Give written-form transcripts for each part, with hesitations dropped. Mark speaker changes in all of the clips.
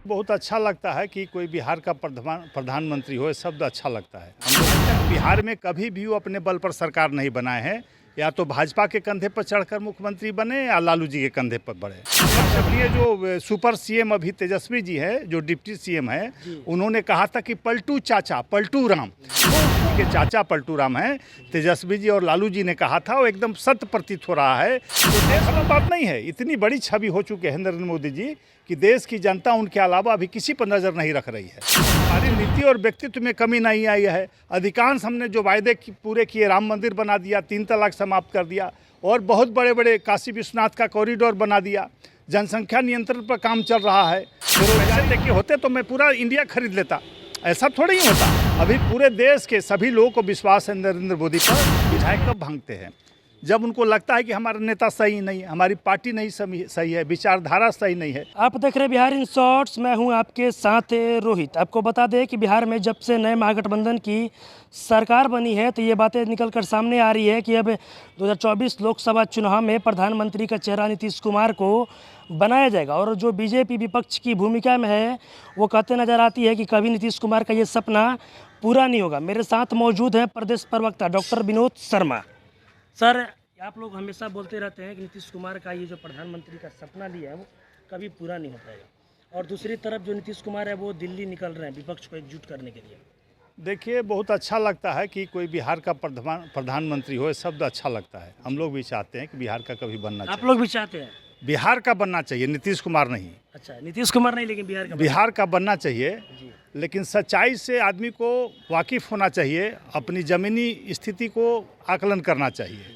Speaker 1: बहुत अच्छा लगता है कि कोई बिहार का प्रधानमंत्री हो, ये शब्द अच्छा लगता है। हम लोग बिहार में कभी भी वो अपने बल पर सरकार नहीं बनाए हैं, या तो भाजपा के कंधे पर चढ़कर मुख्यमंत्री बने या लालू जी के कंधे पर बढ़े। जब ये जो सुपर सीएम अभी तेजस्वी जी है, जो डिप्टी सीएम है, उन्होंने कहा था कि पलटू चाचा पलटू राम, के चाचा पलटू राम हैं, तेजस्वी जी और लालू जी ने कहा था, वो एकदम सत्य प्रतीत हो रहा है। तो देश में बात नहीं है, इतनी बड़ी छवि हो चुके हैं नरेंद्र मोदी जी कि देश की जनता उनके अलावा अभी किसी पर नज़र नहीं रख रही है। हमारी नीति और व्यक्तित्व में कमी नहीं आई है। अधिकांश हमने जो वायदे पूरे किए, राम मंदिर बना दिया, 3 तलाक समाप्त कर दिया, और बहुत बड़े बड़े काशी विश्वनाथ का कॉरिडोर बना दिया, जनसंख्या नियंत्रण पर काम चल रहा है। पैसे लेके होते तो मैं पूरा इंडिया खरीद लेता, ऐसा थोड़ी ही होता। अभी पूरे देश के सभी लोगों को विश्वास है नरेंद्र मोदी पर। विधायक कब भांगते हैं? जब उनको लगता है कि हमारा नेता सही नहीं है, हमारी पार्टी नहीं सही है, विचारधारा सही नहीं है।
Speaker 2: आप देख रहे बिहार इन शॉर्ट्स, मैं हूं आपके साथ रोहित। आपको बता दें कि बिहार में जब से नए महागठबंधन की सरकार बनी है तो ये बातें निकल कर सामने आ रही है कि अब 2024 लोकसभा चुनाव में प्रधानमंत्री का चेहरा नीतीश कुमार को बनाया जाएगा। और जो बीजेपी विपक्ष की भूमिका में है वो कहते नजर आती है कि कभी नीतीश कुमार का ये सपना पूरा नहीं होगा। मेरे साथ मौजूद है प्रदेश प्रवक्ता डॉक्टर विनोद शर्मा। सर, आप लोग हमेशा बोलते रहते हैं कि नीतीश कुमार का ये जो प्रधानमंत्री का सपना लिया है वो कभी पूरा नहीं हो पाएगा, और दूसरी तरफ जो नीतीश कुमार है वो दिल्ली निकल रहे हैं विपक्ष को एकजुट करने के लिए।
Speaker 1: देखिए, बहुत अच्छा लगता है कि कोई बिहार का प्रधानमंत्री हो, ये शब्द अच्छा लगता है। हम लोग भी चाहते हैं कि बिहार का कभी बनना चाहिए।
Speaker 2: आप लोग भी चाहते हैं
Speaker 1: बिहार का बनना चाहिए, नीतीश कुमार नहीं।
Speaker 2: अच्छा, नीतीश कुमार नहीं, लेकिन
Speaker 1: बिहार का बनना चाहिए। लेकिन सच्चाई से आदमी को वाकिफ़ होना चाहिए, अपनी ज़मीनी स्थिति को आकलन करना चाहिए।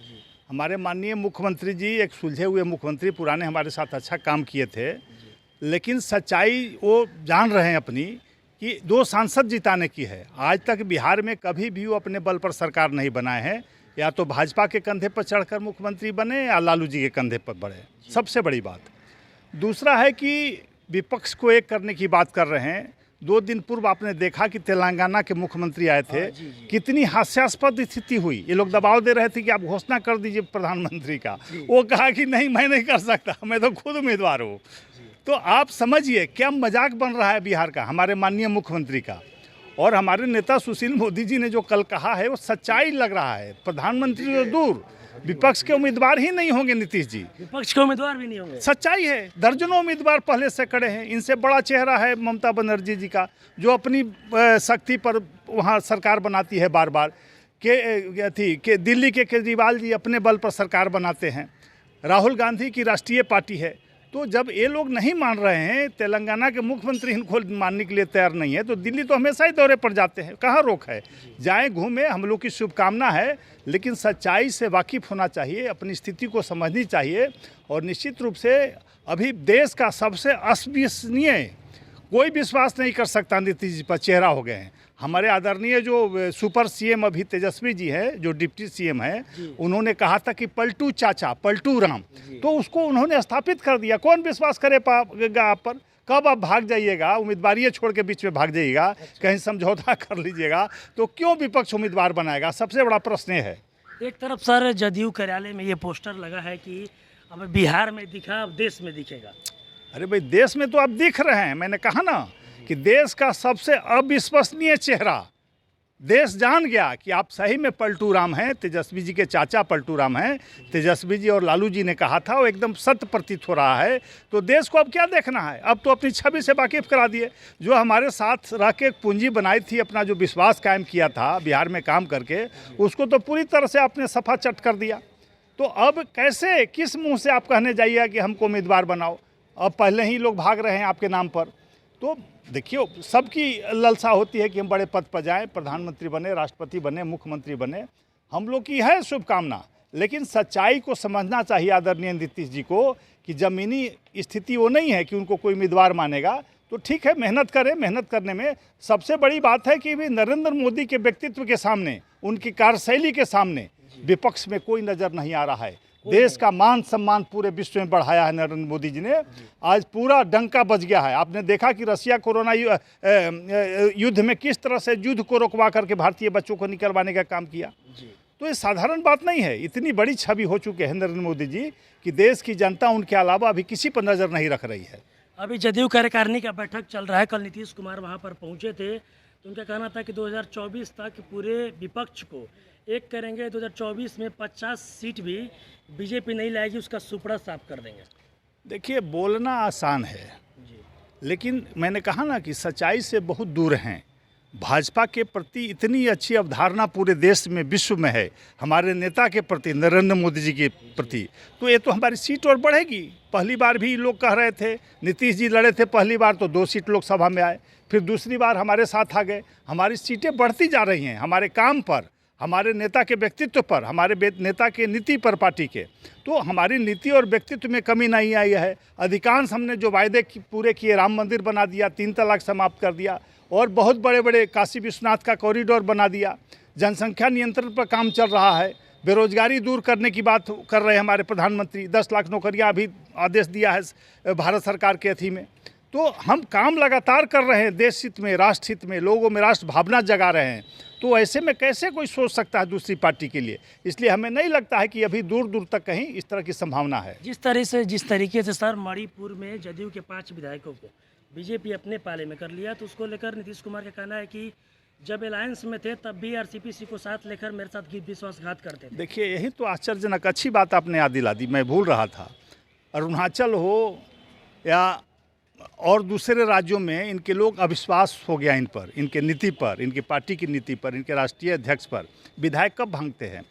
Speaker 1: हमारे माननीय मुख्यमंत्री जी एक सुलझे हुए मुख्यमंत्री, पुराने हमारे साथ अच्छा काम किए थे, लेकिन सच्चाई वो जान रहे हैं अपनी कि 2 सांसद जिताने की है। आज तक बिहार में कभी भी वो अपने बल पर सरकार नहीं बनाए हैं, या तो भाजपा के कंधे पर चढ़कर मुख्यमंत्री बने या लालू जी के कंधे पर बढ़े। सबसे बड़ी बात। दूसरा है कि विपक्ष को एक करने की बात कर रहे हैं। 2 दिन पूर्व आपने देखा कि तेलंगाना के मुख्यमंत्री आए थे, कितनी हास्यास्पद स्थिति हुई। ये लोग दबाव दे रहे थे कि आप घोषणा कर दीजिए प्रधानमंत्री का। वो कहा कि नहीं, मैं नहीं कर सकता, मैं तो खुद उम्मीदवार हूँ। तो आप समझिए क्या मजाक बन रहा है बिहार का, हमारे माननीय मुख्यमंत्री का। और हमारे नेता सुशील मोदी जी ने जो कल कहा है वो सच्चाई लग रहा है। प्रधानमंत्री तो दूर, विपक्ष के उम्मीदवार ही नहीं होंगे नीतीश जी,
Speaker 2: विपक्ष के उम्मीदवार भी नहीं होंगे।
Speaker 1: सच्चाई है। दर्जनों उम्मीदवार पहले से खड़े हैं। इनसे बड़ा चेहरा है ममता बनर्जी जी का, जो अपनी शक्ति पर वहाँ सरकार बनाती है बार बार। के दिल्ली के केजरीवाल जी अपने बल पर सरकार बनाते हैं। राहुल गांधी की राष्ट्रीय पार्टी है। तो जब ये लोग नहीं मान रहे हैं, तेलंगाना के मुख्यमंत्री इनको मानने के लिए तैयार नहीं है, तो दिल्ली तो हमेशा ही दौरे पर जाते हैं। कहाँ रोक है? जाएं, घूमें, हम लोग की शुभकामना है। लेकिन सच्चाई से वाकिफ़ होना चाहिए, अपनी स्थिति को समझनी चाहिए। और निश्चित रूप से अभी देश का सबसे अविश्वसनीय, कोई विश्वास नहीं कर सकता नीतीश जी पर चेहरा हो गए हैं। हमारे आदरणीय जो सुपर सीएम अभी तेजस्वी जी है, जो डिप्टी सीएम है, उन्होंने कहा था कि पलटू चाचा पलटू राम, तो उसको उन्होंने स्थापित कर दिया। कौन विश्वास करेगा आप पर? कब आप भाग जाइएगा, उम्मीदवारी छोड़ के बीच में भाग जाइएगा, कहीं समझौता कर लीजिएगा, तो क्यों विपक्ष उम्मीदवार बनाएगा? सबसे बड़ा प्रश्न है।
Speaker 2: एक तरफ सर जदयू कार्यालय में ये पोस्टर लगा है कि अब बिहार में दिखा, अब देश में दिखेगा।
Speaker 1: अरे भाई, देश में तो आप दिख रहे हैं। मैंने कहा ना कि देश का सबसे अविश्वसनीय चेहरा, देश जान गया कि आप सही में पलटू राम हैं, तेजस्वी जी के चाचा पलटू राम हैं। तेजस्वी जी और लालू जी ने कहा था, वो एकदम सत्य प्रतीत हो रहा है। तो देश को अब क्या देखना है? अब तो अपनी छवि से वाकिफ़ करा दिए। जो हमारे साथ रह के पूंजी बनाई थी, अपना जो विश्वास कायम किया था बिहार में काम करके, उसको तो पूरी तरह से आपने सफा चट कर दिया। तो अब कैसे, किस मुँह से आप कहने जाइएगा कि हमको उम्मीदवार बनाओ? अब पहले ही लोग भाग रहे हैं आपके नाम पर। तो देखिए, सबकी लालसा होती है कि हम बड़े पद पर जाएं, प्रधानमंत्री बने, राष्ट्रपति बने, मुख्यमंत्री बने। हम लोग की है शुभकामना, लेकिन सच्चाई को समझना चाहिए आदरणीय नीतीश जी को कि ज़मीनी स्थिति वो नहीं है कि उनको कोई उम्मीदवार मानेगा। तो ठीक है, मेहनत करें। मेहनत करने में सबसे बड़ी बात है कि भी नरेंद्र मोदी के व्यक्तित्व के सामने, उनकी कार्यशैली के सामने विपक्ष में कोई नज़र नहीं आ रहा है। देश का मान सम्मान पूरे विश्व में बढ़ाया है नरेंद्र मोदी जी ने। आज पूरा डंका बज गया है। आपने देखा कि रसिया कोरोना युद्ध में किस तरह से युद्ध को रोकवा करके भारतीय बच्चों को निकलवाने का काम किया। तो ये साधारण बात नहीं है। इतनी बड़ी छवि हो चुके हैं नरेंद्र मोदी जी कि देश की जनता उनके अलावा अभी किसी पर नज़र नहीं रख रही है।
Speaker 2: अभी जदयू कार्यकारिणी का बैठक चल रहा है, कल नीतीश कुमार वहां पर पहुंचे थे, तो उनका कहना था कि 2024 तक पूरे विपक्ष को एक करेंगे, 2024 में 50 सीट भी बीजेपी नहीं लाएगी, उसका सुपड़ा साफ कर देंगे।
Speaker 1: देखिए, बोलना आसान है,
Speaker 2: जी
Speaker 1: लेकिन मैंने कहा ना कि सच्चाई से बहुत दूर हैं। भाजपा के प्रति इतनी अच्छी अवधारणा पूरे देश में, विश्व में है, हमारे नेता के प्रति, नरेंद्र मोदी जी के प्रति, तो ये तो हमारी सीट और बढ़ेगी। पहली बार भी लोग कह रहे थे, नीतीश जी लड़े थे पहली बार तो 2 सीट लोकसभा में आए, फिर दूसरी बार हमारे साथ आ गए। हमारी सीटें बढ़ती जा रही हैं, हमारे काम पर, हमारे नेता के व्यक्तित्व पर, हमारे नेता के नीति पर, पार्टी के, तो हमारी नीति और व्यक्तित्व में कमी नहीं आई है। अधिकांश हमने जो वायदे पूरे किए, राम मंदिर बना दिया, 3 तलाक समाप्त कर दिया, और बहुत बड़े बड़े काशी विश्वनाथ का कॉरिडोर बना दिया। जनसंख्या नियंत्रण पर काम चल रहा है, बेरोजगारी दूर करने की बात कर रहे हैं हमारे प्रधानमंत्री। 10 लाख नौकरियां अभी आदेश दिया है भारत सरकार के अथी में। तो हम काम लगातार कर रहे हैं, देश हित में, राष्ट्र हित में, लोगों में राष्ट्र भावना जगा रहे हैं। तो ऐसे में कैसे कोई सोच सकता है दूसरी पार्टी के लिए? इसलिए हमें नहीं लगता है कि अभी दूर दूर तक कहीं इस तरह की संभावना है।
Speaker 2: जिस तरीके से सर मणिपुर में जदयू के 5 विधायकों को बीजेपी अपने पाले में कर लिया, तो उसको लेकर नीतीश कुमार का कहना है कि जब अलायंस में थे तब भी आरसीपी को साथ लेकर मेरे साथ विश्वासघात करते थे।
Speaker 1: देखिए, यही तो आश्चर्यजनक अच्छी बात आपने याद दिला दी, मैं भूल रहा था। अरुणाचल हो या और दूसरे राज्यों में इनके लोग अविश्वास हो गया इन पर, इनके नीति पर, इनकी पार्टी की नीति पर, इनके राष्ट्रीय अध्यक्ष पर। विधायक कब भांगते हैं?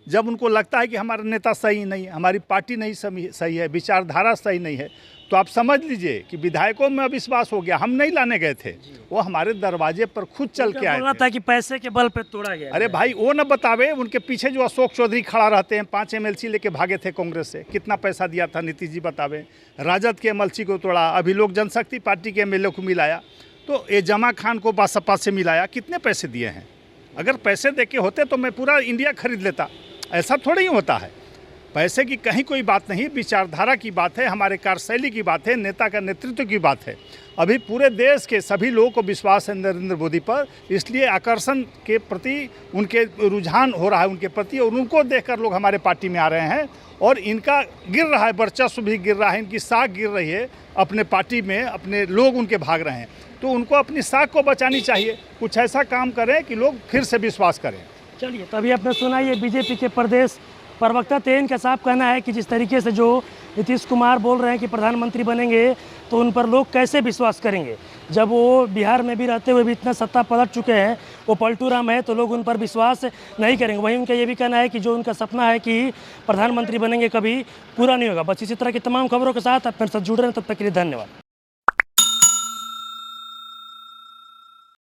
Speaker 1: जब उनको लगता है कि हमारा नेता सही नहीं है, हमारी पार्टी नहीं सही है, विचारधारा सही नहीं है। तो आप समझ लीजिए कि विधायकों में अविश्वास हो गया। हम नहीं लाने गए थे, वो हमारे दरवाजे पर खुद चल के आए
Speaker 2: था कि पैसे के बल पे तोड़ा गया।
Speaker 1: अरे भाई, वो न बतावे, उनके पीछे जो अशोक चौधरी खड़ा रहते हैं, 5 MLC लेके भागे थे कांग्रेस से, कितना पैसा दिया था नीतीश जी बतावे। राजद के MLC को तोड़ा, अभी लोक जनशक्ति पार्टी के MLA को मिलाया, तो ये जमा खान को बासपा से मिलाया, कितने पैसे दिए हैं? अगर पैसे दे के होते तो मैं पूरा इंडिया खरीद लेता। ऐसा थोड़ा ही होता है। पैसे की कहीं कोई बात नहीं, विचारधारा की बात है, हमारे कार्यशैली की बात है, नेता का नेतृत्व की बात है। अभी पूरे देश के सभी लोगों को विश्वास है नरेंद्र मोदी पर, इसलिए आकर्षण के प्रति उनके रुझान हो रहा है उनके प्रति, और उनको देखकर लोग हमारे पार्टी में आ रहे हैं। और इनका गिर रहा है, वर्चस्व भी गिर रहा है, इनकी साख गिर रही है अपने पार्टी में, अपने लोग उनके भाग रहे हैं। तो उनको अपनी साख को बचानी चाहिए, कुछ ऐसा काम करें कि लोग फिर से विश्वास करें।
Speaker 2: चलिए, तभी आपने सुना ये बीजेपी के प्रदेश प्रवक्ता थे, इनका साफ कहना है कि जिस तरीके से जो नीतीश कुमार बोल रहे हैं कि प्रधानमंत्री बनेंगे, तो उन पर लोग कैसे विश्वास करेंगे जब वो बिहार में भी रहते हुए भी इतना सत्ता पलट चुके हैं, वो पलटू राम है, तो लोग उन पर विश्वास नहीं करेंगे। वहीं उनका ये भी कहना है कि जो उनका सपना है कि प्रधानमंत्री बनेंगे, कभी पूरा नहीं होगा। बस इसी तरह की तमाम खबरों के साथ आप मेरे साथ जुड़ रहे हैं, तब तक के लिए धन्यवाद।